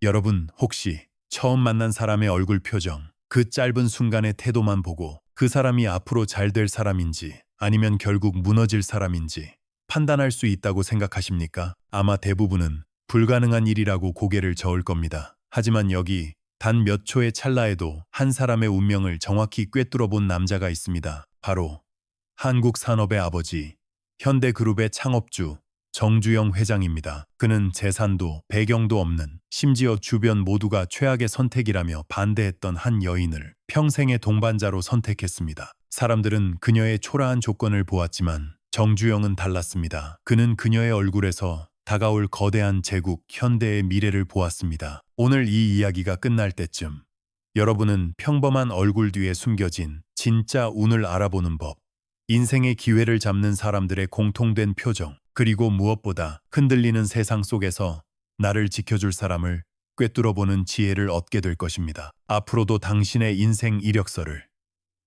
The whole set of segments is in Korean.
여러분 혹시 처음 만난 사람의 얼굴 표정, 그 짧은 순간의 태도만 보고 그 사람이 앞으로 잘 될 사람인지 아니면 결국 무너질 사람인지 판단할 수 있다고 생각하십니까? 아마 대부분은 불가능한 일이라고 고개를 저을 겁니다. 하지만 여기 단 몇 초의 찰나에도 한 사람의 운명을 정확히 꿰뚫어 본 남자가 있습니다. 바로 한국 산업의 아버지, 현대그룹의 창업주 정주영 회장입니다. 그는 재산도 배경도 없는, 심지어 주변 모두가 최악의 선택이라며 반대했던 한 여인을 평생의 동반자로 선택했습니다. 사람들은 그녀의 초라한 조건을 보았지만 정주영은 달랐습니다. 그는 그녀의 얼굴에서 다가올 거대한 제국, 현대의 미래를 보았습니다. 오늘 이 이야기가 끝날 때쯤 여러분은 평범한 얼굴 뒤에 숨겨진 진짜 운을 알아보는 법, 인생의 기회를 잡는 사람들의 공통된 표정, 그리고 무엇보다 흔들리는 세상 속에서 나를 지켜줄 사람을 꿰뚫어보는 지혜를 얻게 될 것입니다. 앞으로도 당신의 인생 이력서를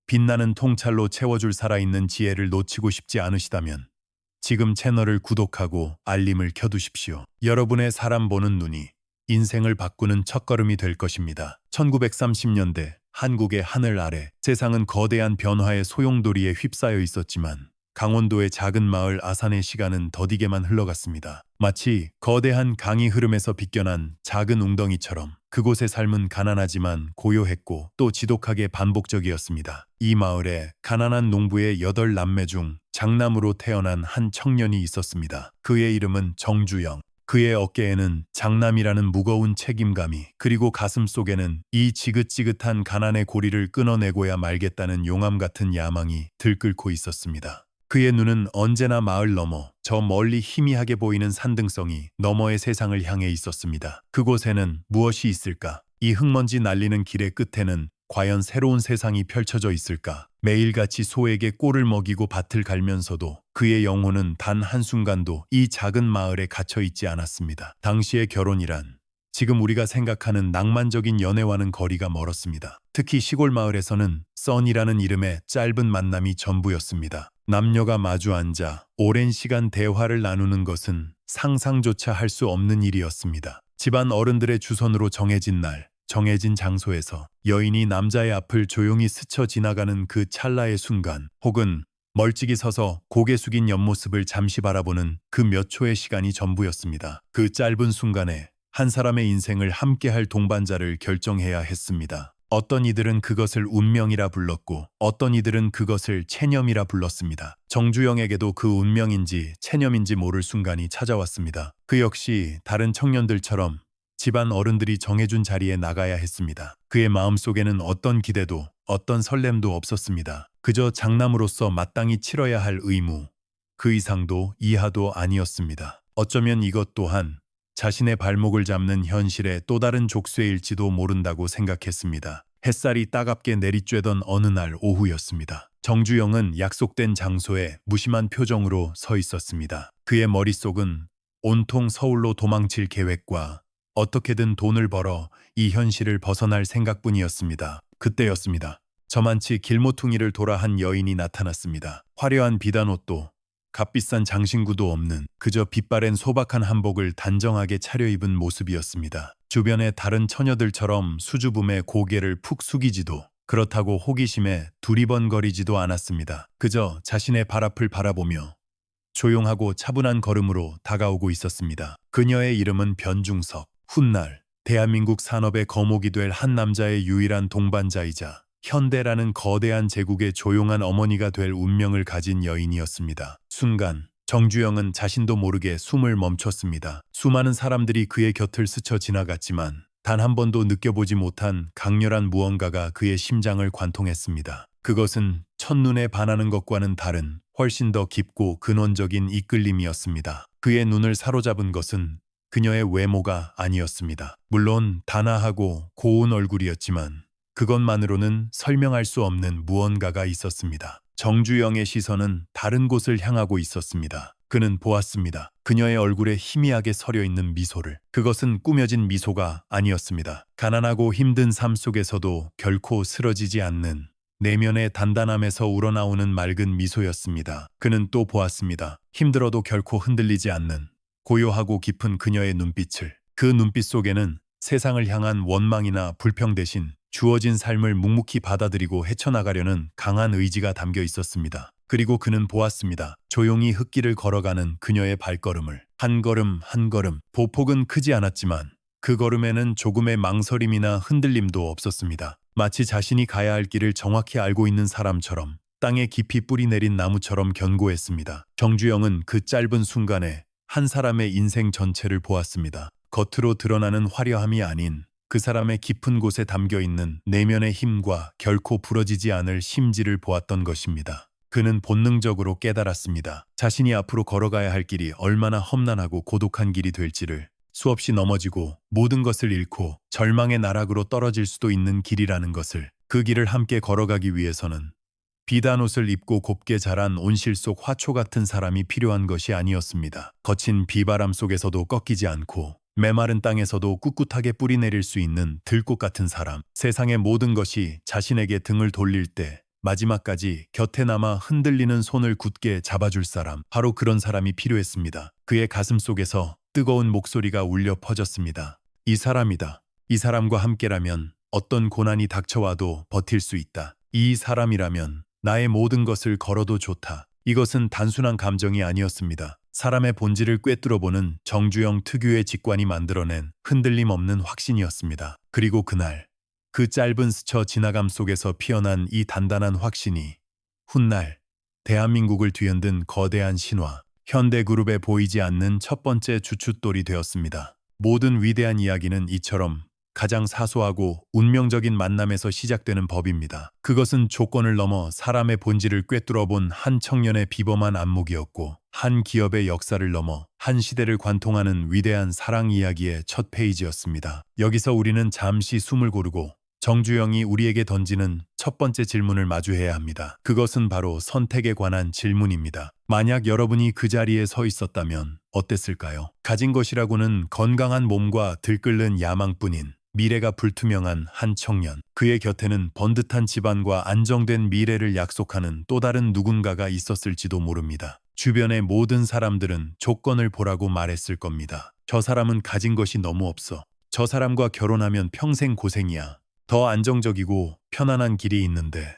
빛나는 통찰로 채워줄 살아있는 지혜를 놓치고 싶지 않으시다면 지금 채널을 구독하고 알림을 켜두십시오. 여러분의 사람 보는 눈이 인생을 바꾸는 첫걸음이 될 것입니다. 1930년대 한국의 하늘 아래 세상은 거대한 변화의 소용돌이에 휩싸여 있었지만 강원도의 작은 마을 아산의 시간은 더디게만 흘러갔습니다. 마치 거대한 강이 흐름에서 빗겨난 작은 웅덩이처럼 그곳의 삶은 가난하지만 고요했고 또 지독하게 반복적이었습니다. 이 마을에 가난한 농부의 8남매 중 장남으로 태어난 한 청년이 있었습니다. 그의 이름은 정주영. 그의 어깨에는 장남이라는 무거운 책임감이, 그리고 가슴 속에는 이 지긋지긋한 가난의 고리를 끊어내고야 말겠다는 용암 같은 야망이 들끓고 있었습니다. 그의 눈은 언제나 마을 너머, 저 멀리 희미하게 보이는 산등성이 너머의 세상을 향해 있었습니다. 그곳에는 무엇이 있을까? 이 흙먼지 날리는 길의 끝에는 과연 새로운 세상이 펼쳐져 있을까? 매일같이 소에게 꼴을 먹이고 밭을 갈면서도 그의 영혼은 단 한순간도 이 작은 마을에 갇혀 있지 않았습니다. 당시의 결혼이란 지금 우리가 생각하는 낭만적인 연애와는 거리가 멀었습니다. 특히 시골 마을에서는 써니라는 이름의 짧은 만남이 전부였습니다. 남녀가 마주 앉아 오랜 시간 대화를 나누는 것은 상상조차 할 수 없는 일이었습니다. 집안 어른들의 주선으로 정해진 날, 정해진 장소에서 여인이 남자의 앞을 조용히 스쳐 지나가는 그 찰나의 순간, 혹은 멀찍이 서서 고개 숙인 옆모습을 잠시 바라보는 그 몇 초의 시간이 전부였습니다. 그 짧은 순간에 한 사람의 인생을 함께할 동반자를 결정해야 했습니다. 어떤 이들은 그것을 운명이라 불렀고 어떤 이들은 그것을 체념이라 불렀습니다. 정주영에게도 그 운명인지 체념인지 모를 순간이 찾아왔습니다. 그 역시 다른 청년들처럼 집안 어른들이 정해준 자리에 나가야 했습니다. 그의 마음속에는 어떤 기대도 어떤 설렘도 없었습니다. 그저 장남으로서 마땅히 치러야 할 의무, 그 이상도 이하도 아니었습니다. 어쩌면 이것 또한 자신의 발목을 잡는 현실의 또 다른 족쇄일지도 모른다고 생각했습니다. 햇살이 따갑게 내리쬐던 어느 날 오후였습니다. 정주영은 약속된 장소에 무심한 표정으로 서 있었습니다. 그의 머릿속은 온통 서울로 도망칠 계획과 어떻게든 돈을 벌어 이 현실을 벗어날 생각뿐이었습니다. 그때였습니다. 저만치 길모퉁이를 돌아 한 여인이 나타났습니다. 화려한 비단옷도 값비싼 장신구도 없는 그저 빛바랜 소박한 한복을 단정하게 차려입은 모습이었습니다. 주변의 다른 처녀들처럼 수줍음에 고개를 푹 숙이지도, 그렇다고 호기심에 두리번거리지도 않았습니다. 그저 자신의 발 앞을 바라보며 조용하고 차분한 걸음으로 다가오고 있었습니다. 그녀의 이름은 변중석. 훗날 대한민국 산업의 거목이 될 한 남자의 유일한 동반자이자 현대라는 거대한 제국의 조용한 어머니가 될 운명을 가진 여인이었습니다. 순간 정주영은 자신도 모르게 숨을 멈췄습니다. 수많은 사람들이 그의 곁을 스쳐 지나갔지만 단 한 번도 느껴보지 못한 강렬한 무언가가 그의 심장을 관통했습니다. 그것은 첫눈에 반하는 것과는 다른 훨씬 더 깊고 근원적인 이끌림이었습니다. 그의 눈을 사로잡은 것은 그녀의 외모가 아니었습니다. 물론 단아하고 고운 얼굴이었지만 그것만으로는 설명할 수 없는 무언가가 있었습니다. 정주영의 시선은 다른 곳을 향하고 있었습니다. 그는 보았습니다. 그녀의 얼굴에 희미하게 서려 있는 미소를. 그것은 꾸며진 미소가 아니었습니다. 가난하고 힘든 삶 속에서도 결코 쓰러지지 않는 내면의 단단함에서 우러나오는 맑은 미소였습니다. 그는 또 보았습니다. 힘들어도 결코 흔들리지 않는 고요하고 깊은 그녀의 눈빛을. 그 눈빛 속에는 세상을 향한 원망이나 불평 대신 주어진 삶을 묵묵히 받아들이고 헤쳐나가려는 강한 의지가 담겨 있었습니다. 그리고 그는 보았습니다. 조용히 흙길을 걸어가는 그녀의 발걸음을. 한 걸음 한 걸음. 보폭은 크지 않았지만 그 걸음에는 조금의 망설임이나 흔들림도 없었습니다. 마치 자신이 가야 할 길을 정확히 알고 있는 사람처럼, 땅에 깊이 뿌리 내린 나무처럼 견고했습니다. 정주영은 그 짧은 순간에 한 사람의 인생 전체를 보았습니다. 겉으로 드러나는 화려함이 아닌 그 사람의 깊은 곳에 담겨 있는 내면의 힘과 결코 부러지지 않을 심지를 보았던 것입니다. 그는 본능적으로 깨달았습니다. 자신이 앞으로 걸어가야 할 길이 얼마나 험난하고 고독한 길이 될지를, 수없이 넘어지고 모든 것을 잃고 절망의 나락으로 떨어질 수도 있는 길이라는 것을. 그 길을 함께 걸어가기 위해서는 비단 옷을 입고 곱게 자란 온실 속 화초 같은 사람이 필요한 것이 아니었습니다. 거친 비바람 속에서도 꺾이지 않고 메마른 땅에서도 꿋꿋하게 뿌리 내릴 수 있는 들꽃 같은 사람. 세상의 모든 것이 자신에게 등을 돌릴 때 마지막까지 곁에 남아 흔들리는 손을 굳게 잡아줄 사람. 바로 그런 사람이 필요했습니다. 그의 가슴 속에서 뜨거운 목소리가 울려 퍼졌습니다. 이 사람이다. 이 사람과 함께라면 어떤 고난이 닥쳐와도 버틸 수 있다. 이 사람이라면 나의 모든 것을 걸어도 좋다. 이것은 단순한 감정이 아니었습니다. 사람의 본질을 꿰뚫어보는 정주영 특유의 직관이 만들어낸 흔들림 없는 확신이었습니다. 그리고 그날, 그 짧은 스쳐 지나감 속에서 피어난 이 단단한 확신이 훗날 대한민국을 뒤흔든 거대한 신화, 현대그룹에 보이지 않는 첫 번째 주춧돌이 되었습니다. 모든 위대한 이야기는 이처럼 가장 사소하고 운명적인 만남에서 시작되는 법입니다. 그것은 조건을 넘어 사람의 본질을 꿰뚫어본 한 청년의 비범한 안목이었고, 한 기업의 역사를 넘어 한 시대를 관통하는 위대한 사랑 이야기의 첫 페이지였습니다. 여기서 우리는 잠시 숨을 고르고 정주영이 우리에게 던지는 첫 번째 질문을 마주해야 합니다. 그것은 바로 선택에 관한 질문입니다. 만약 여러분이 그 자리에 서 있었다면 어땠을까요? 가진 것이라고는 건강한 몸과 들끓는 야망뿐인 미래가 불투명한 한 청년. 그의 곁에는 번듯한 집안과 안정된 미래를 약속하는 또 다른 누군가가 있었을지도 모릅니다. 주변의 모든 사람들은 조건을 보라고 말했을 겁니다. 저 사람은 가진 것이 너무 없어. 저 사람과 결혼하면 평생 고생이야. 더 안정적이고 편안한 길이 있는데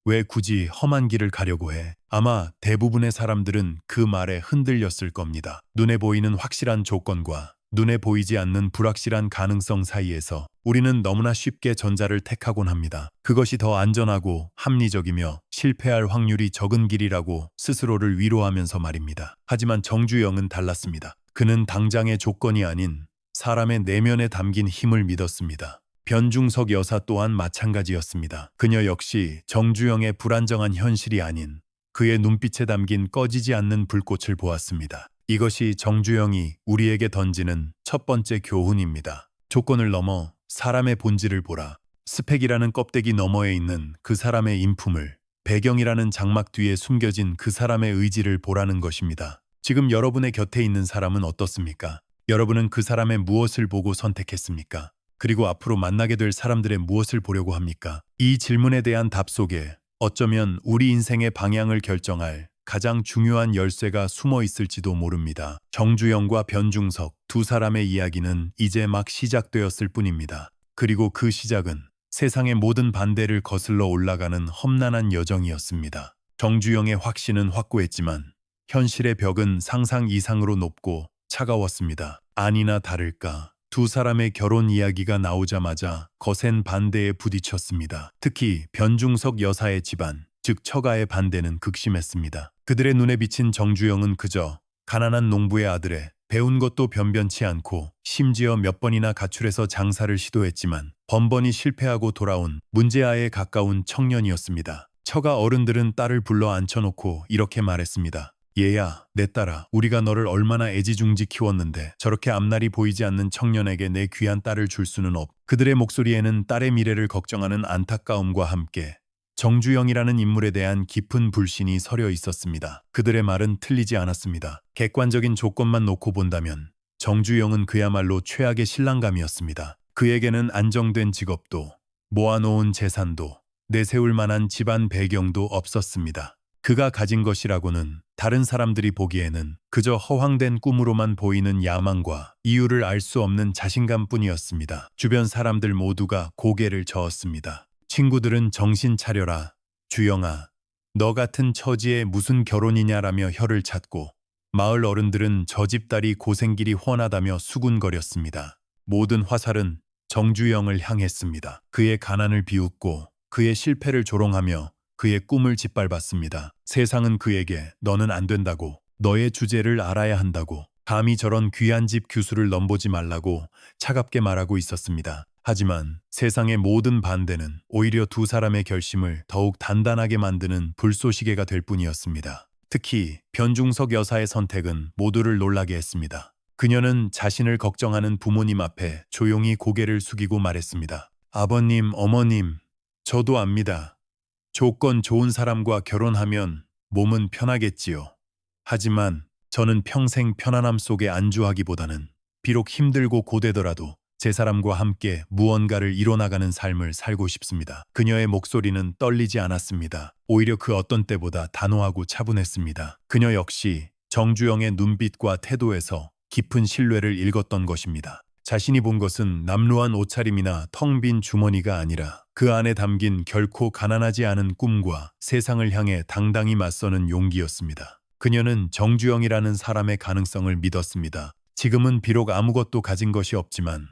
왜 굳이 험한 길을 가려고 해? 아마 대부분의 사람들은 그 말에 흔들렸을 겁니다. 눈에 보이는 확실한 조건과 눈에 보이지 않는 불확실한 가능성 사이에서 우리는 너무나 쉽게 전자를 택하곤 합니다. 그것이 더 안전하고 합리적이며 실패할 확률이 적은 길이라고 스스로를 위로하면서 말입니다. 하지만 정주영은 달랐습니다. 그는 당장의 조건이 아닌 사람의 내면에 담긴 힘을 믿었습니다. 변중석 여사 또한 마찬가지였습니다. 그녀 역시 정주영의 불안정한 현실이 아닌 그의 눈빛에 담긴 꺼지지 않는 불꽃을 보았습니다. 이것이 정주영이 우리에게 던지는 첫 번째 교훈입니다. 조건을 넘어 사람의 본질을 보라. 스펙이라는 껍데기 너머에 있는 그 사람의 인품을, 배경이라는 장막 뒤에 숨겨진 그 사람의 의지를 보라는 것입니다. 지금 여러분의 곁에 있는 사람은 어떻습니까? 여러분은 그 사람의 무엇을 보고 선택했습니까? 그리고 앞으로 만나게 될 사람들의 무엇을 보려고 합니까? 이 질문에 대한 답 속에 어쩌면 우리 인생의 방향을 결정할 가장 중요한 열쇠가 숨어 있을지도 모릅니다. 정주영과 변중석 두 사람의 이야기는 이제 막 시작되었을 뿐입니다. 그리고 그 시작은 세상의 모든 반대를 거슬러 올라가는 험난한 여정이었습니다. 정주영의 확신은 확고했지만 현실의 벽은 상상 이상으로 높고 차가웠습니다. 아니나 다를까 두 사람의 결혼 이야기가 나오자마자 거센 반대에 부딪혔습니다. 특히 변중석 여사의 집안, 즉 처가의 반대는 극심했습니다. 그들의 눈에 비친 정주영은 그저 가난한 농부의 아들에 배운 것도 변변치 않고 심지어 몇 번이나 가출해서 장사를 시도했지만 번번이 실패하고 돌아온 문제아에 가까운 청년이었습니다. 처가 어른들은 딸을 불러 앉혀놓고 이렇게 말했습니다. 얘야, 내 딸아, 우리가 너를 얼마나 애지중지 키웠는데 저렇게 앞날이 보이지 않는 청년에게 내 귀한 딸을 줄 수는 없. 그들의 목소리에는 딸의 미래를 걱정하는 안타까움과 함께 정주영이라는 인물에 대한 깊은 불신이 서려 있었습니다. 그들의 말은 틀리지 않았습니다. 객관적인 조건만 놓고 본다면 정주영은 그야말로 최악의 신랑감이었습니다. 그에게는 안정된 직업도, 모아놓은 재산도, 내세울 만한 집안 배경도 없었습니다. 그가 가진 것이라고는 다른 사람들이 보기에는 그저 허황된 꿈으로만 보이는 야망과 이유를 알 수 없는 자신감뿐이었습니다. 주변 사람들 모두가 고개를 저었습니다. 친구들은 정신 차려라, 주영아, 너 같은 처지에 무슨 결혼이냐라며 혀를 찼고, 마을 어른들은 저 집 딸이 고생길이 훤하다며 수군거렸습니다. 모든 화살은 정주영을 향했습니다. 그의 가난을 비웃고 그의 실패를 조롱하며 그의 꿈을 짓밟았습니다. 세상은 그에게 너는 안 된다고, 너의 주제를 알아야 한다고, 감히 저런 귀한 집 규수를 넘보지 말라고 차갑게 말하고 있었습니다. 하지만 세상의 모든 반대는 오히려 두 사람의 결심을 더욱 단단하게 만드는 불쏘시개가 될 뿐이었습니다. 특히 변중석 여사의 선택은 모두를 놀라게 했습니다. 그녀는 자신을 걱정하는 부모님 앞에 조용히 고개를 숙이고 말했습니다. 아버님, 어머님, 저도 압니다. 조건 좋은 사람과 결혼하면 몸은 편하겠지요. 하지만 저는 평생 편안함 속에 안주하기보다는 비록 힘들고 고되더라도 제 사람과 함께 무언가를 이뤄나가는 삶을 살고 싶습니다. 그녀의 목소리는 떨리지 않았습니다. 오히려 그 어떤 때보다 단호하고 차분했습니다. 그녀 역시 정주영의 눈빛과 태도에서 깊은 신뢰를 읽었던 것입니다. 자신이 본 것은 남루한 옷차림이나 텅 빈 주머니가 아니라 그 안에 담긴 결코 가난하지 않은 꿈과 세상을 향해 당당히 맞서는 용기였습니다. 그녀는 정주영이라는 사람의 가능성을 믿었습니다. 지금은 비록 아무것도 가진 것이 없지만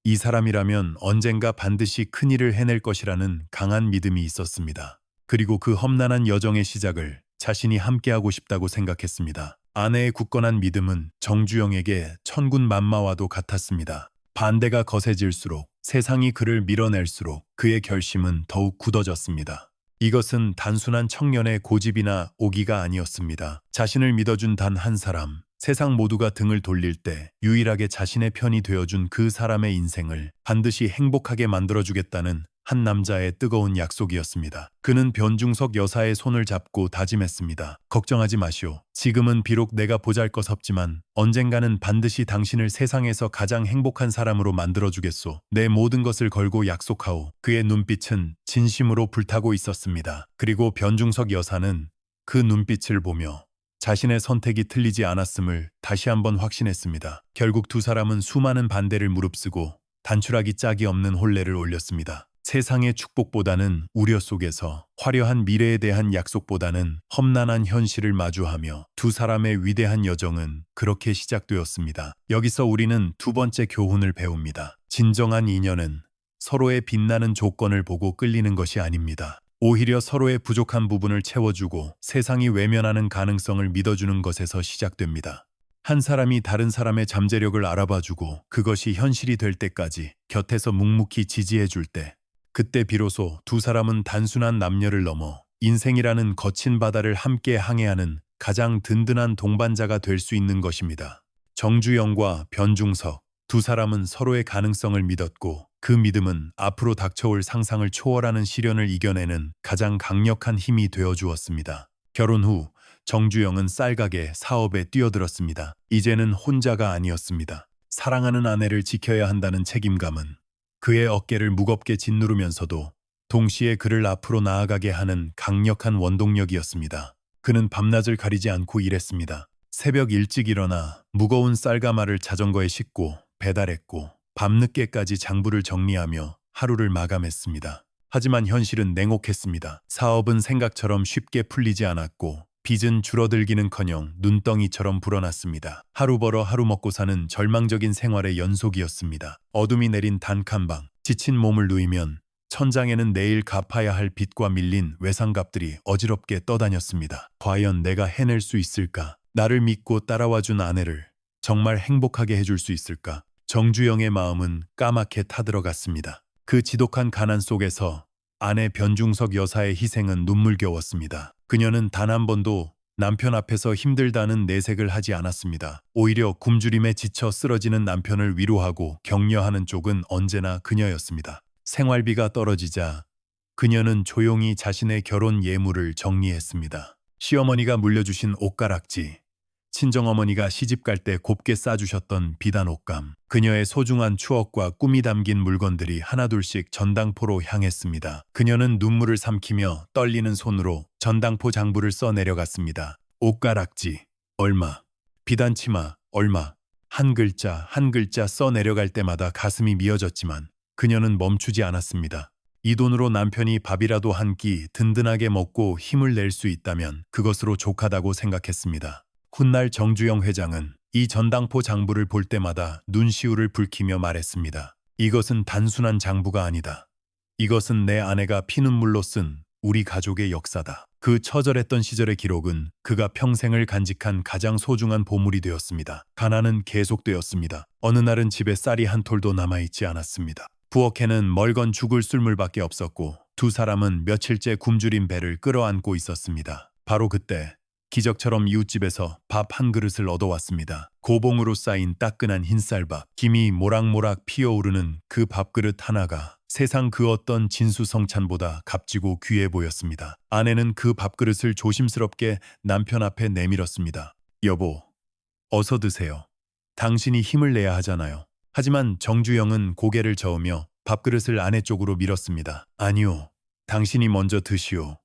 이 사람이라면 언젠가 반드시 큰일을 해낼 것이라는 강한 믿음이 있었습니다. 그리고 그 험난한 여정의 시작을 자신이 함께하고 싶다고 생각했습니다. 아내의 굳건한 믿음은 정주영에게 천군만마와도 같았습니다. 반대가 거세질수록, 세상이 그를 밀어낼수록 그의 결심은 더욱 굳어졌습니다. 이것은 단순한 청년의 고집이나 오기가 아니었습니다. 자신을 믿어준 단 한 사람, 세상 모두가 등을 돌릴 때 유일하게 자신의 편이 되어준 그 사람의 인생을 반드시 행복하게 만들어주겠다는 한 남자의 뜨거운 약속이었습니다. 그는 변중석 여사의 손을 잡고 다짐했습니다. 걱정하지 마시오. 지금은 비록 내가 보잘것없지만 언젠가는 반드시 당신을 세상에서 가장 행복한 사람으로 만들어주겠소. 내 모든 것을 걸고 약속하오. 그의 눈빛은 진심으로 불타고 있었습니다. 그리고 변중석 여사는 그 눈빛을 보며 자신의 선택이 틀리지 않았음을 다시 한번 확신했습니다. 결국 두 사람은 수많은 반대를 무릅쓰고 단출하기 짝이 없는 혼례를 올렸습니다. 세상의 축복보다는 우려 속에서, 화려한 미래에 대한 약속보다는 험난한 현실을 마주하며 두 사람의 위대한 여정은 그렇게 시작되었습니다. 여기서 우리는 두 번째 교훈을 배웁니다. 진정한 인연은 서로의 빛나는 조건을 보고 끌리는 것이 아닙니다. 오히려 서로의 부족한 부분을 채워주고 세상이 외면하는 가능성을 믿어주는 것에서 시작됩니다. 한 사람이 다른 사람의 잠재력을 알아봐주고 그것이 현실이 될 때까지 곁에서 묵묵히 지지해줄 때, 그때 비로소 두 사람은 단순한 남녀를 넘어 인생이라는 거친 바다를 함께 항해하는 가장 든든한 동반자가 될 수 있는 것입니다. 정주영과 변중석, 두 사람은 서로의 가능성을 믿었고 그 믿음은 앞으로 닥쳐올 상상을 초월하는 시련을 이겨내는 가장 강력한 힘이 되어 주었습니다. 결혼 후 정주영은 쌀가게 사업에 뛰어들었습니다. 이제는 혼자가 아니었습니다. 사랑하는 아내를 지켜야 한다는 책임감은 그의 어깨를 무겁게 짓누르면서도 동시에 그를 앞으로 나아가게 하는 강력한 원동력이었습니다. 그는 밤낮을 가리지 않고 일했습니다. 새벽 일찍 일어나 무거운 쌀가마를 자전거에 싣고 배달했고 밤늦게까지 장부를 정리하며 하루를 마감했습니다. 하지만 현실은 냉혹했습니다. 사업은 생각처럼 쉽게 풀리지 않았고 빚은 줄어들기는커녕 눈덩이처럼 불어났습니다. 하루 벌어 하루 먹고 사는 절망적인 생활의 연속이었습니다. 어둠이 내린 단칸방, 지친 몸을 누이면 천장에는 내일 갚아야 할 빚과 밀린 외상값들이 어지럽게 떠다녔습니다. 과연 내가 해낼 수 있을까? 나를 믿고 따라와준 아내를 정말 행복하게 해줄 수 있을까? 정주영의 마음은 까맣게 타들어갔습니다. 그 지독한 가난 속에서 아내 변중석 여사의 희생은 눈물겨웠습니다. 그녀는 단 한 번도 남편 앞에서 힘들다는 내색을 하지 않았습니다. 오히려 굶주림에 지쳐 쓰러지는 남편을 위로하고 격려하는 쪽은 언제나 그녀였습니다. 생활비가 떨어지자 그녀는 조용히 자신의 결혼 예물을 정리했습니다. 시어머니가 물려주신 옷가락지, 친정어머니가 시집갈 때 곱게 싸주셨던 비단 옷감, 그녀의 소중한 추억과 꿈이 담긴 물건들이 하나둘씩 전당포로 향했습니다. 그녀는 눈물을 삼키며 떨리는 손으로 전당포 장부를 써 내려갔습니다. 옷가락지 얼마, 비단치마 얼마, 한 글자 한 글자 써 내려갈 때마다 가슴이 미어졌지만 그녀는 멈추지 않았습니다. 이 돈으로 남편이 밥이라도 한 끼 든든하게 먹고 힘을 낼 수 있다면 그것으로 족하다고 생각했습니다. 훗날 정주영 회장은 이 전당포 장부를 볼 때마다 눈시울을 붉히며 말했습니다. 이것은 단순한 장부가 아니다. 이것은 내 아내가 피눈물로 쓴 우리 가족의 역사다. 그 처절했던 시절의 기록은 그가 평생을 간직한 가장 소중한 보물이 되었습니다. 가난은 계속되었습니다. 어느 날은 집에 쌀이 한 톨도 남아있지 않았습니다. 부엌에는 멀건 죽을 술물밖에 없었고 두 사람은 며칠째 굶주린 배를 끌어안고 있었습니다. 바로 그때 기적처럼 이웃집에서 밥 한 그릇을 얻어왔습니다. 고봉으로 쌓인 따끈한 흰쌀밥, 김이 모락모락 피어오르는 그 밥그릇 하나가 세상 그 어떤 진수성찬보다 값지고 귀해 보였습니다. 아내는 그 밥그릇을 조심스럽게 남편 앞에 내밀었습니다. 여보, 어서 드세요. 당신이 힘을 내야 하잖아요. 하지만 정주영은 고개를 저으며 밥그릇을 아내 쪽으로 밀었습니다. 아니요, 당신이 먼저 드시오.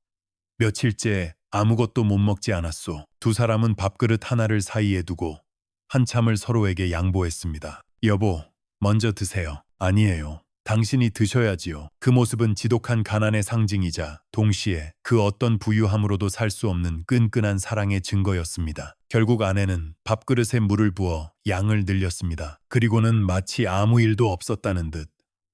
며칠째 아무것도 못 먹지 않았소. 두 사람은 밥그릇 하나를 사이에 두고 한참을 서로에게 양보했습니다. 여보, 먼저 드세요. 아니에요. 당신이 드셔야지요. 그 모습은 지독한 가난의 상징이자 동시에 그 어떤 부유함으로도 살 수 없는 끈끈한 사랑의 증거였습니다. 결국 아내는 밥그릇에 물을 부어 양을 늘렸습니다. 그리고는 마치 아무 일도 없었다는 듯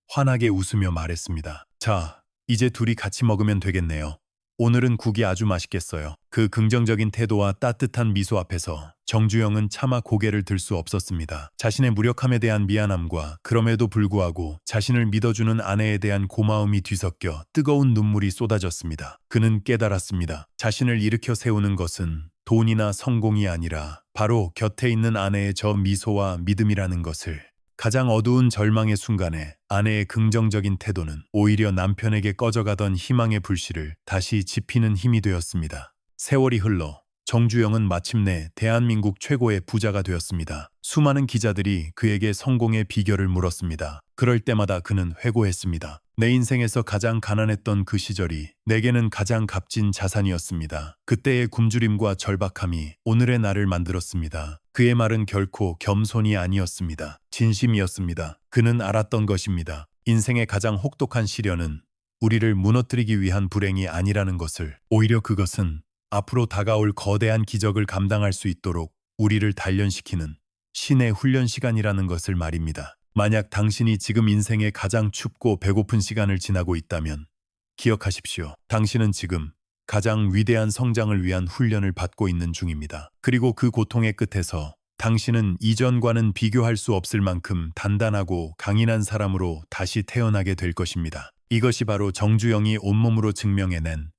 환하게 웃으며 말했습니다. 자, 이제 둘이 같이 먹으면 되겠네요. 오늘은 국이 아주 맛있겠어요. 그 긍정적인 태도와 따뜻한 미소 앞에서 정주영은 차마 고개를 들 수 없었습니다. 자신의 무력함에 대한 미안함과 그럼에도 불구하고 자신을 믿어주는 아내에 대한 고마움이 뒤섞여 뜨거운 눈물이 쏟아졌습니다. 그는 깨달았습니다. 자신을 일으켜 세우는 것은 돈이나 성공이 아니라 바로 곁에 있는 아내의 저 미소와 믿음이라는 것을. 가장 어두운 절망의 순간에 아내의 긍정적인 태도는 오히려 남편에게 꺼져가던 희망의 불씨를 다시 지피는 힘이 되었습니다. 세월이 흘러 정주영은 마침내 대한민국 최고의 부자가 되었습니다. 수많은 기자들이 그에게 성공의 비결을 물었습니다. 그럴 때마다 그는 회고했습니다. 내 인생에서 가장 가난했던 그 시절이 내게는 가장 값진 자산이었습니다. 그때의 굶주림과 절박함이 오늘의 나를 만들었습니다. 그의 말은 결코 겸손이 아니었습니다. 진심이었습니다. 그는 알았던 것입니다. 인생의 가장 혹독한 시련은 우리를 무너뜨리기 위한 불행이 아니라는 것을. 오히려 그것은 앞으로 다가올 거대한 기적을 감당할 수 있도록 우리를 단련시키는 신의 훈련 시간이라는 것을 말입니다. 만약 당신이 지금 인생의 가장 춥고 배고픈 시간을 지나고 있다면 기억하십시오. 당신은 지금 가장 위대한 성장을 위한 훈련을 받고 있는 중입니다. 그리고 그 고통의 끝에서 당신은 이전과는 비교할 수 없을 만큼 단단하고 강인한 사람으로 다시 태어나게 될 것입니다. 이것이 바로 정주영이 온몸으로 증명해낸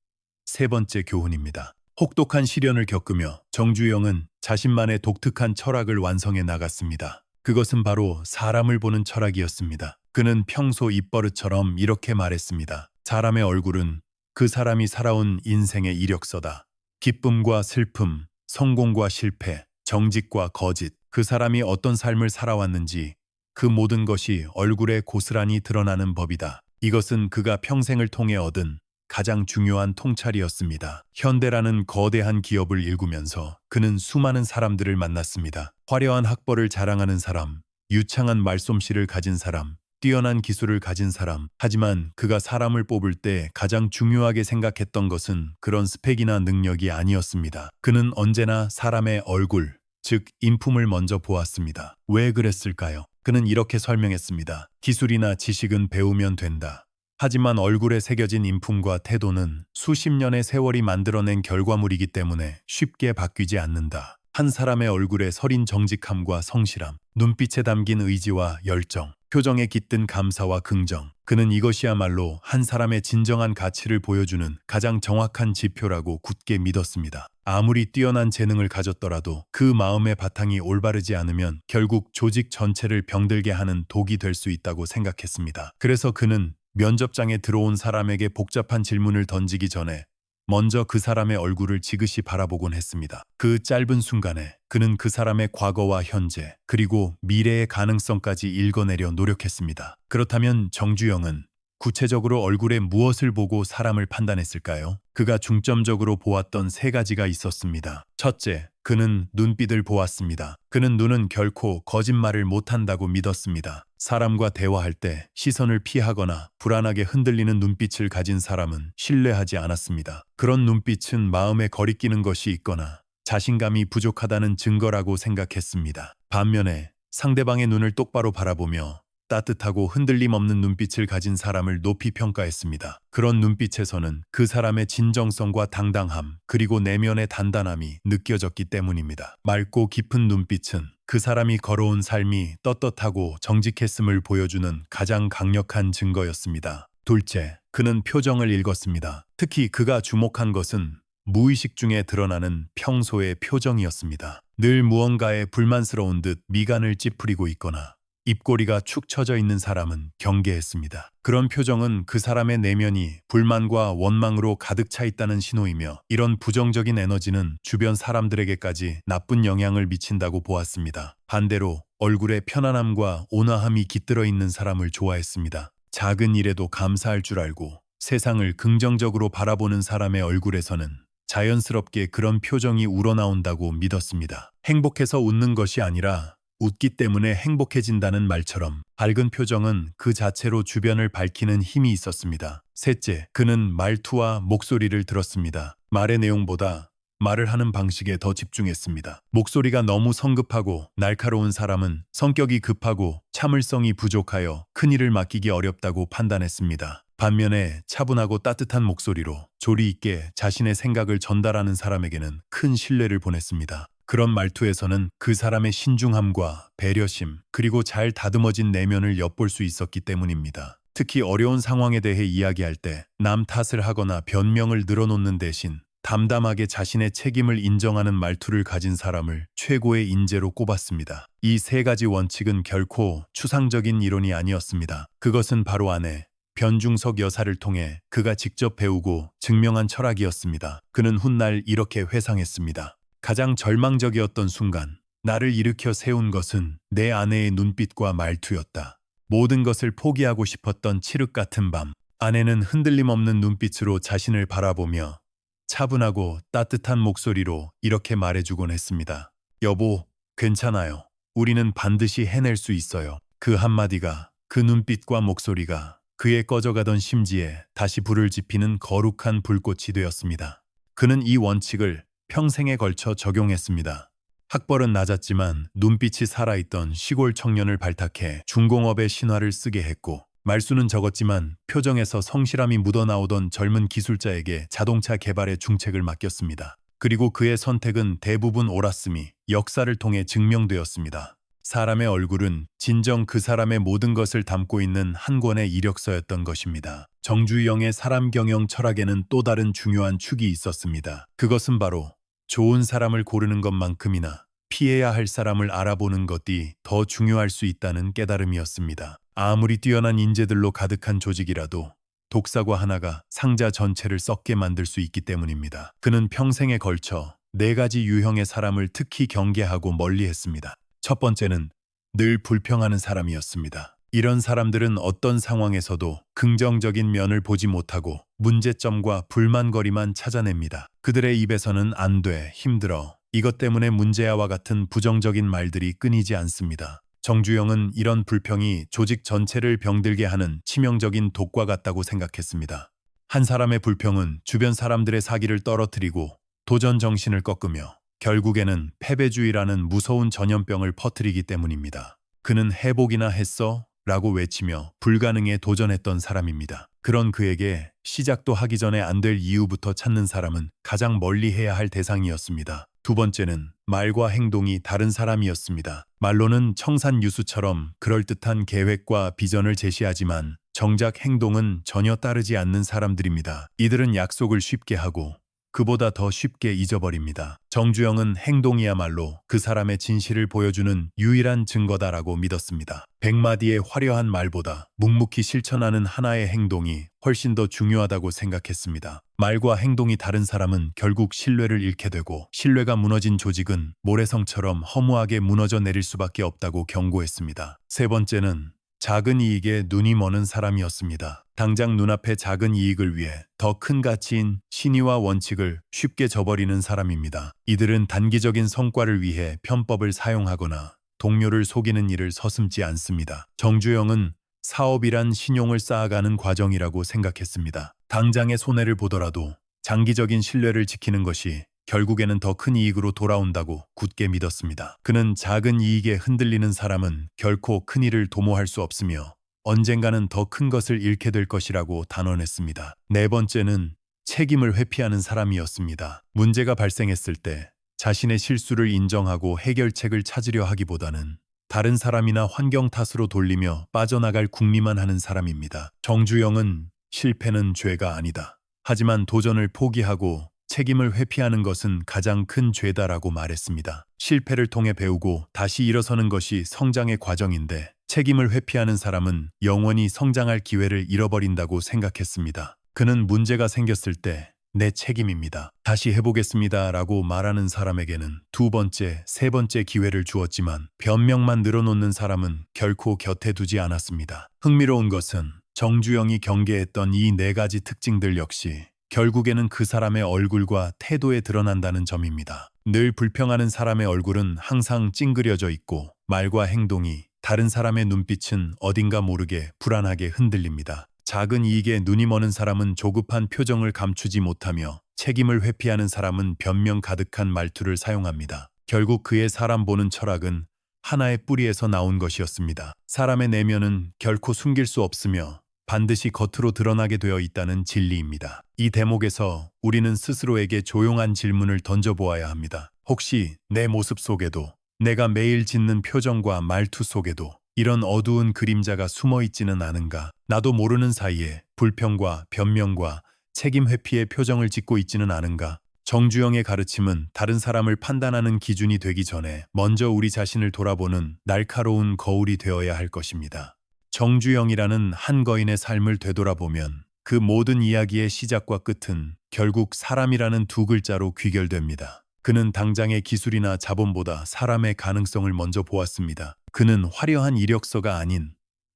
세 번째 교훈입니다. 혹독한 시련을 겪으며 정주영은 자신만의 독특한 철학을 완성해 나갔습니다. 그것은 바로 사람을 보는 철학이었습니다. 그는 평소 입버릇처럼 이렇게 말했습니다. 사람의 얼굴은 그 사람이 살아온 인생의 이력서다. 기쁨과 슬픔, 성공과 실패, 정직과 거짓, 그 사람이 어떤 삶을 살아왔는지 그 모든 것이 얼굴에 고스란히 드러나는 법이다. 이것은 그가 평생을 통해 얻은 가장 중요한 통찰이었습니다. 현대라는 거대한 기업을 일구면서 그는 수많은 사람들을 만났습니다. 화려한 학벌을 자랑하는 사람, 유창한 말솜씨를 가진 사람, 뛰어난 기술을 가진 사람. 하지만 그가 사람을 뽑을 때 가장 중요하게 생각했던 것은 그런 스펙이나 능력이 아니었습니다. 그는 언제나 사람의 얼굴, 즉 인품을 먼저 보았습니다. 왜 그랬을까요? 그는 이렇게 설명했습니다. 기술이나 지식은 배우면 된다. 하지만 얼굴에 새겨진 인품과 태도는 수십 년의 세월이 만들어낸 결과물이기 때문에 쉽게 바뀌지 않는다. 한 사람의 얼굴에 서린 정직함과 성실함, 눈빛에 담긴 의지와 열정, 표정에 깃든 감사와 긍정. 그는 이것이야말로 한 사람의 진정한 가치를 보여주는 가장 정확한 지표라고 굳게 믿었습니다. 아무리 뛰어난 재능을 가졌더라도 그 마음의 바탕이 올바르지 않으면 결국 조직 전체를 병들게 하는 독이 될 수 있다고 생각했습니다. 그래서 그는 면접장에 들어온 사람에게 복잡한 질문을 던지기 전에 먼저 그 사람의 얼굴을 지그시 바라보곤 했습니다. 그 짧은 순간에 그는 그 사람의 과거와 현재, 그리고 미래의 가능성까지 읽어내려 노력했습니다. 그렇다면 정주영은 구체적으로 얼굴에 무엇을 보고 사람을 판단했을까요? 그가 중점적으로 보았던 세 가지가 있었습니다. 첫째, 그는 눈빛을 보았습니다. 그는 눈은 결코 거짓말을 못한다고 믿었습니다. 사람과 대화할 때 시선을 피하거나 불안하게 흔들리는 눈빛을 가진 사람은 신뢰하지 않았습니다. 그런 눈빛은 마음에 거리끼는 것이 있거나 자신감이 부족하다는 증거라고 생각했습니다. 반면에 상대방의 눈을 똑바로 바라보며 따뜻하고 흔들림 없는 눈빛을 가진 사람을 높이 평가했습니다. 그런 눈빛에서는 그 사람의 진정성과 당당함, 그리고 내면의 단단함이 느껴졌기 때문입니다. 맑고 깊은 눈빛은 그 사람이 걸어온 삶이 떳떳하고 정직했음을 보여주는 가장 강력한 증거였습니다. 둘째, 그는 표정을 읽었습니다. 특히 그가 주목한 것은 무의식 중에 드러나는 평소의 표정이었습니다. 늘 무언가에 불만스러운 듯 미간을 찌푸리고 있거나 입꼬리가 축 처져 있는 사람은 경계했습니다. 그런 표정은 그 사람의 내면이 불만과 원망으로 가득 차 있다는 신호이며, 이런 부정적인 에너지는 주변 사람들에게까지 나쁜 영향을 미친다고 보았습니다. 반대로 얼굴에 편안함과 온화함이 깃들어 있는 사람을 좋아했습니다. 작은 일에도 감사할 줄 알고 세상을 긍정적으로 바라보는 사람의 얼굴에서는 자연스럽게 그런 표정이 우러나온다고 믿었습니다. 행복해서 웃는 것이 아니라 웃기 때문에 행복해진다는 말처럼 밝은 표정은 그 자체로 주변을 밝히는 힘이 있었습니다. 셋째, 그는 말투와 목소리를 들었습니다. 말의 내용보다 말을 하는 방식에 더 집중했습니다. 목소리가 너무 성급하고 날카로운 사람은 성격이 급하고 참을성이 부족하여 큰일을 맡기기 어렵다고 판단했습니다. 반면에 차분하고 따뜻한 목소리로 조리 있게 자신의 생각을 전달하는 사람에게는 큰 신뢰를 보냈습니다. 그런 말투에서는 그 사람의 신중함과 배려심, 그리고 잘 다듬어진 내면을 엿볼 수 있었기 때문입니다. 특히 어려운 상황에 대해 이야기할 때 남 탓을 하거나 변명을 늘어놓는 대신 담담하게 자신의 책임을 인정하는 말투를 가진 사람을 최고의 인재로 꼽았습니다. 이 세 가지 원칙은 결코 추상적인 이론이 아니었습니다. 그것은 바로 아내 변중석 여사를 통해 그가 직접 배우고 증명한 철학이었습니다. 그는 훗날 이렇게 회상했습니다. 가장 절망적이었던 순간, 나를 일으켜 세운 것은 내 아내의 눈빛과 말투였다. 모든 것을 포기하고 싶었던 칠흑 같은 밤, 아내는 흔들림 없는 눈빛으로 자신을 바라보며 차분하고 따뜻한 목소리로 이렇게 말해주곤 했습니다. 여보, 괜찮아요. 우리는 반드시 해낼 수 있어요. 그 한마디가, 그 눈빛과 목소리가 그의 꺼져가던 심지에 다시 불을 지피는 거룩한 불꽃이 되었습니다. 그는 이 원칙을 평생에 걸쳐 적용했습니다. 학벌은 낮았지만 눈빛이 살아있던 시골 청년을 발탁해 중공업의 신화를 쓰게 했고, 말수는 적었지만 표정에서 성실함이 묻어나오던 젊은 기술자에게 자동차 개발의 중책을 맡겼습니다. 그리고 그의 선택은 대부분 옳았음이 역사를 통해 증명되었습니다. 사람의 얼굴은 진정 그 사람의 모든 것을 담고 있는 한 권의 이력서였던 것입니다. 정주영의 사람 경영 철학에는 또 다른 중요한 축이 있었습니다. 그것은 바로 좋은 사람을 고르는 것만큼이나 피해야 할 사람을 알아보는 것이 더 중요할 수 있다는 깨달음이었습니다. 아무리 뛰어난 인재들로 가득한 조직이라도 독사과 하나가 상자 전체를 썩게 만들 수 있기 때문입니다. 그는 평생에 걸쳐 네 가지 유형의 사람을 특히 경계하고 멀리했습니다. 첫 번째는 늘 불평하는 사람이었습니다. 이런 사람들은 어떤 상황에서도 긍정적인 면을 보지 못하고 문제점과 불만거리만 찾아냅니다. 그들의 입에서는 안 돼, 힘들어, 이것 때문에 문제야와 같은 부정적인 말들이 끊이지 않습니다. 정주영은 이런 불평이 조직 전체를 병들게 하는 치명적인 독과 같다고 생각했습니다. 한 사람의 불평은 주변 사람들의 사기를 떨어뜨리고 도전 정신을 꺾으며 결국에는 패배주의라는 무서운 전염병을 퍼뜨리기 때문입니다. 그는 해보기나 했어? 라고 외치며 불가능에 도전했던 사람입니다. 그런 그에게 시작도 하기 전에 안 될 이유부터 찾는 사람은 가장 멀리 해야 할 대상이었습니다. 두 번째는 말과 행동이 다른 사람이었습니다. 말로는 청산유수처럼 그럴듯한 계획과 비전을 제시하지만 정작 행동은 전혀 따르지 않는 사람들입니다. 이들은 약속을 쉽게 하고 그보다 더 쉽게 잊어버립니다. 정주영은 행동이야말로 그 사람의 진실을 보여주는 유일한 증거다라고 믿었습니다. 100마디의 화려한 말보다 묵묵히 실천하는 하나의 행동이 훨씬 더 중요하다고 생각했습니다. 말과 행동이 다른 사람은 결국 신뢰를 잃게 되고, 신뢰가 무너진 조직은 모래성처럼 허무하게 무너져 내릴 수밖에 없다고 경고했습니다. 세 번째는 작은 이익에 눈이 머는 사람이었습니다. 당장 눈앞의 작은 이익을 위해 더 큰 가치인 신의와 원칙을 쉽게 저버리는 사람입니다. 이들은 단기적인 성과를 위해 편법을 사용하거나 동료를 속이는 일을 서슴지 않습니다. 정주영은 사업이란 신용을 쌓아가는 과정이라고 생각했습니다. 당장의 손해를 보더라도 장기적인 신뢰를 지키는 것이 결국에는 더 큰 이익으로 돌아온다고 굳게 믿었습니다. 그는 작은 이익에 흔들리는 사람은 결코 큰 일을 도모할 수 없으며 언젠가는 더 큰 것을 잃게 될 것이라고 단언했습니다. 네 번째는 책임을 회피하는 사람이었습니다. 문제가 발생했을 때 자신의 실수를 인정하고 해결책을 찾으려 하기보다는 다른 사람이나 환경 탓으로 돌리며 빠져나갈 궁리만 하는 사람입니다. 정주영은 실패는 죄가 아니다. 하지만 도전을 포기하고 책임을 회피하는 것은 가장 큰 죄다라고 말했습니다. 실패를 통해 배우고 다시 일어서는 것이 성장의 과정인데 책임을 회피하는 사람은 영원히 성장할 기회를 잃어버린다고 생각했습니다. 그는 문제가 생겼을 때 내 책임입니다. 다시 해보겠습니다. 라고 말하는 사람에게는 두 번째, 세 번째 기회를 주었지만 변명만 늘어놓는 사람은 결코 곁에 두지 않았습니다. 흥미로운 것은 정주영이 경계했던 이 네 가지 특징들 역시 결국에는 그 사람의 얼굴과 태도에 드러난다는 점입니다. 늘 불평하는 사람의 얼굴은 항상 찡그려져 있고 말과 행동이 다른 사람의 눈빛은 어딘가 모르게 불안하게 흔들립니다. 작은 이익에 눈이 머는 사람은 조급한 표정을 감추지 못하며 책임을 회피하는 사람은 변명 가득한 말투를 사용합니다. 결국 그의 사람 보는 철학은 하나의 뿌리에서 나온 것이었습니다. 사람의 내면은 결코 숨길 수 없으며 반드시 겉으로 드러나게 되어 있다는 진리입니다. 이 대목에서 우리는 스스로에게 조용한 질문을 던져보아야 합니다. 혹시 내 모습 속에도, 내가 매일 짓는 표정과 말투 속에도 이런 어두운 그림자가 숨어 있지는 않은가? 나도 모르는 사이에 불평과 변명과 책임 회피의 표정을 짓고 있지는 않은가? 정주영의 가르침은 다른 사람을 판단하는 기준이 되기 전에 먼저 우리 자신을 돌아보는 날카로운 거울이 되어야 할 것입니다. 정주영이라는 한 거인의 삶을 되돌아보면 그 모든 이야기의 시작과 끝은 결국 사람이라는 두 글자로 귀결됩니다. 그는 당장의 기술이나 자본보다 사람의 가능성을 먼저 보았습니다. 그는 화려한 이력서가 아닌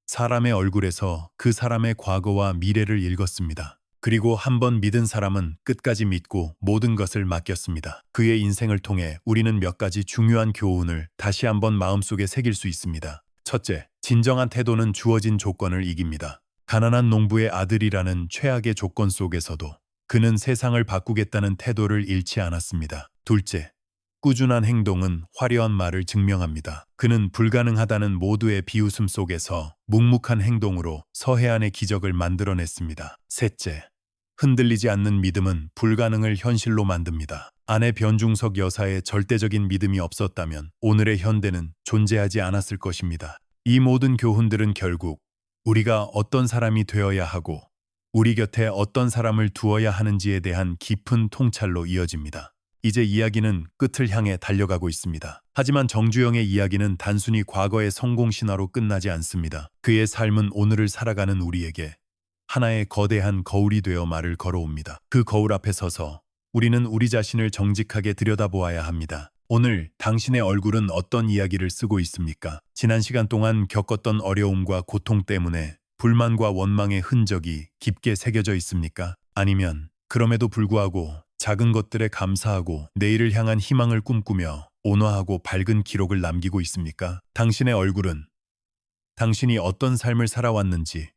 사람의 얼굴에서 그 사람의 과거와 미래를 읽었습니다. 그리고 한번 믿은 사람은 끝까지 믿고 모든 것을 맡겼습니다. 그의 인생을 통해 우리는 몇 가지 중요한 교훈을 다시 한번 마음속에 새길 수 있습니다. 첫째, 진정한 태도는 주어진 조건을 이깁니다. 가난한 농부의 아들이라는 최악의 조건 속에서도 그는 세상을 바꾸겠다는 태도를 잃지 않았습니다. 둘째, 꾸준한 행동은 화려한 말을 증명합니다. 그는 불가능하다는 모두의 비웃음 속에서 묵묵한 행동으로 서해안의 기적을 만들어냈습니다. 셋째, 흔들리지 않는 믿음은 불가능을 현실로 만듭니다. 아내 변중석 여사의 절대적인 믿음이 없었다면 오늘의 현대는 존재하지 않았을 것입니다. 이 모든 교훈들은 결국 우리가 어떤 사람이 되어야 하고 우리 곁에 어떤 사람을 두어야 하는지에 대한 깊은 통찰로 이어집니다. 이제 이야기는 끝을 향해 달려가고 있습니다. 하지만 정주영의 이야기는 단순히 과거의 성공 신화로 끝나지 않습니다. 그의 삶은 오늘을 살아가는 우리에게 하나의 거대한 거울이 되어 말을 걸어옵니다. 그 거울 앞에 서서 우리는 우리 자신을 정직하게 들여다보아야 합니다. 오늘 당신의 얼굴은 어떤 이야기를 쓰고 있습니까? 지난 시간 동안 겪었던 어려움과 고통 때문에 불만과 원망의 흔적이 깊게 새겨져 있습니까? 아니면 그럼에도 불구하고 작은 것들에 감사하고 내일을 향한 희망을 꿈꾸며 온화하고 밝은 기록을 남기고 있습니까? 당신의 얼굴은 당신이 어떤 삶을 살아왔는지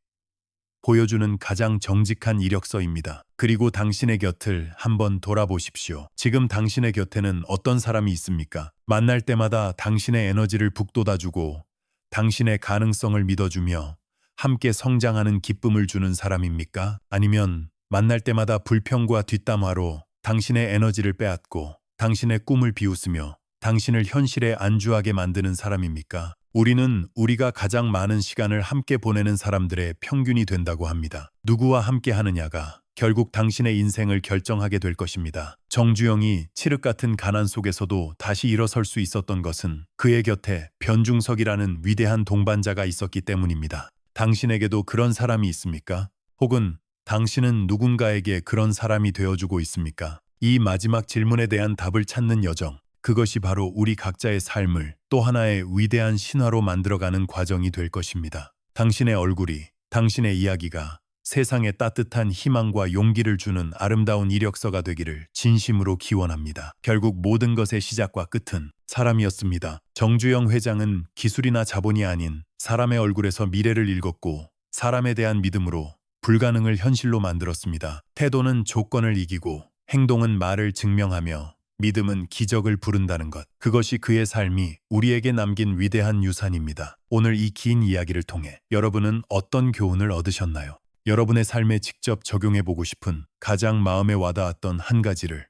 보여주는 가장 정직한 이력서입니다. 그리고 당신의 곁을 한번 돌아보십시오. 지금 당신의 곁에는 어떤 사람이 있습니까? 만날 때마다 당신의 에너지를 북돋아주고 당신의 가능성을 믿어주며 함께 성장하는 기쁨을 주는 사람입니까? 아니면 만날 때마다 불평과 뒷담화로 당신의 에너지를 빼앗고 당신의 꿈을 비웃으며 당신을 현실에 안주하게 만드는 사람입니까? 우리는 우리가 가장 많은 시간을 함께 보내는 사람들의 평균이 된다고 합니다. 누구와 함께 하느냐가 결국 당신의 인생을 결정하게 될 것입니다. 정주영이 칠흑 같은 가난 속에서도 다시 일어설 수 있었던 것은 그의 곁에 변중석이라는 위대한 동반자가 있었기 때문입니다. 당신에게도 그런 사람이 있습니까? 혹은 당신은 누군가에게 그런 사람이 되어주고 있습니까? 이 마지막 질문에 대한 답을 찾는 여정, 그것이 바로 우리 각자의 삶을 또 하나의 위대한 신화로 만들어가는 과정이 될 것입니다. 당신의 얼굴이, 당신의 이야기가 세상에 따뜻한 희망과 용기를 주는 아름다운 이력서가 되기를 진심으로 기원합니다. 결국 모든 것의 시작과 끝은 사람이었습니다. 정주영 회장은 기술이나 자본이 아닌 사람의 얼굴에서 미래를 읽었고 사람에 대한 믿음으로 불가능을 현실로 만들었습니다. 태도는 조건을 이기고 행동은 말을 증명하며 믿음은 기적을 부른다는 것. 그것이 그의 삶이 우리에게 남긴 위대한 유산입니다. 오늘 이 긴 이야기를 통해 여러분은 어떤 교훈을 얻으셨나요? 여러분의 삶에 직접 적용해보고 싶은 가장 마음에 와닿았던 한 가지를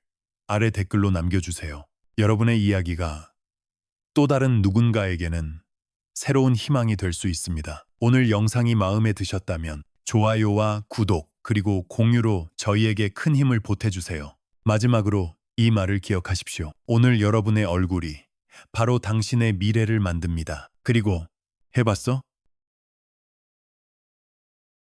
아래 댓글로 남겨주세요. 여러분의 이야기가 또 다른 누군가에게는 새로운 희망이 될 수 있습니다. 오늘 영상이 마음에 드셨다면 좋아요와 구독 그리고 공유로 저희에게 큰 힘을 보태주세요. 마지막으로 이 말을 기억하십시오. 오늘 여러분의 얼굴이 바로 당신의 미래를 만듭니다. 그리고 해봤어?